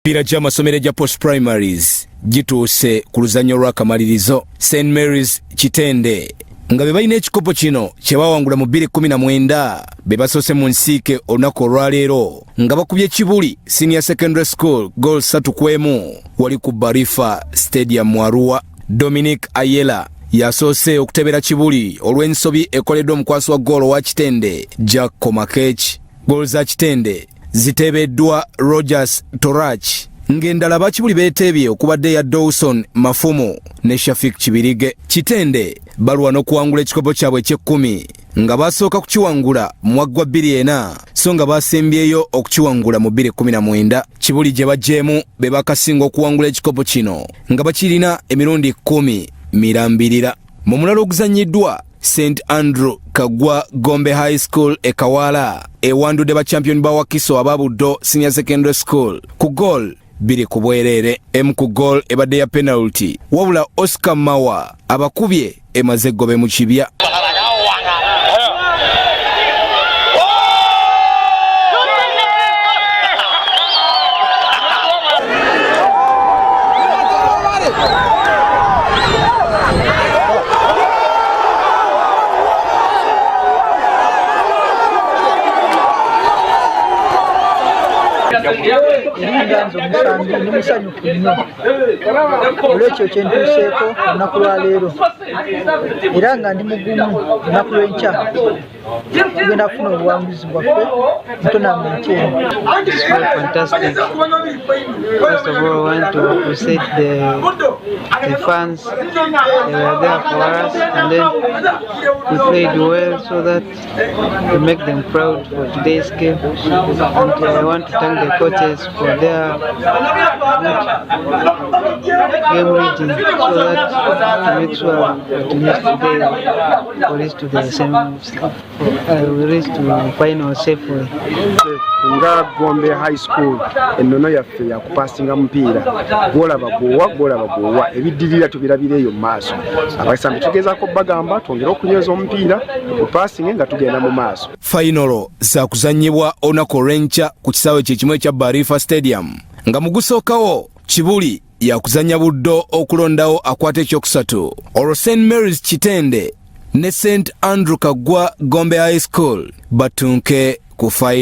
Emipiira gy'amasomero gya post primaries gituuse ku luzanyo lw'akamalirizo. St Mary's Kitende nga be balina ekikopo kino kye bawangula mu 2019 be basoose mu nsiike olunaku olwaleero nga bakubye Kibuli Senior Secondary School goal 3-1 wali ku Barifa Stadium mu Arua. Dominic Ayela yasoose okutebera Kibuli olw'ensobi ekoleddwa omukwasi wa goal wa Kitende Jack Komakech. Goal za Kitende zitebeddwa Rogers Torach ng'endala ba Kibuli beetebye okubadde ya Dawson Mafumu ne Shafik Kibirige. Kitende balwa n'okuwangula ekikopo kyabwe eky'ekkumi nga basooka kukiwangula mu mwaka gwa 2004 so nga basembyeyo okukiwangula mu 2019. Kibuli gye bajjeemu be bakasinga okuwangula ekikopo kino nga bakirina emirundi 10 mirambirira. Mu mulalo oguzannyiddwa, St Andrew Kagwa Gombe High School e Kawala ewandudde ba champion ba Wakiso Ababuddo Senior Secondary School ku goal 2-bwerere. Emu ku goal ebadde ya penalty wabula Oscar Mawa abakubye emaze gobe mu kibya. Nganzo musambi n'omusanyufu nnyo olw'ekyo kye ntuuseeko olunaku lwa leero era nga ndi mugumu olunaku lw'enkya tugenda kufuna obuwanguzi bwaffe mu tournament eno. Fantastic. First of all, I want to appreciate the fans. They were there for us, and then we played well so that we make them proud for today's game. And I want to thank the coaches for their game reading so that to make sure that we reach today, we reach to the same, we reach to final safely. Nga Gombe High School ennono yaffe ya kupasinga mupiira gola bagowa ebiddirira tubirabireyo mu maaso. Abasambi tugezaako bagamba twongera okunyweza omupiira kupasinga nga tugenda mu maaso. Final za kuzannyibwa olunaku olw'enkya ku kisaawe kyekimu ekya Barifa Stadium nga mu gusookawo Kibuli yakuzannya Buddo okulondawo akwata ekyokusatu. Olwo St Mary's Kitende ne St Andrew Kagwa Gombe High School batunke ku final.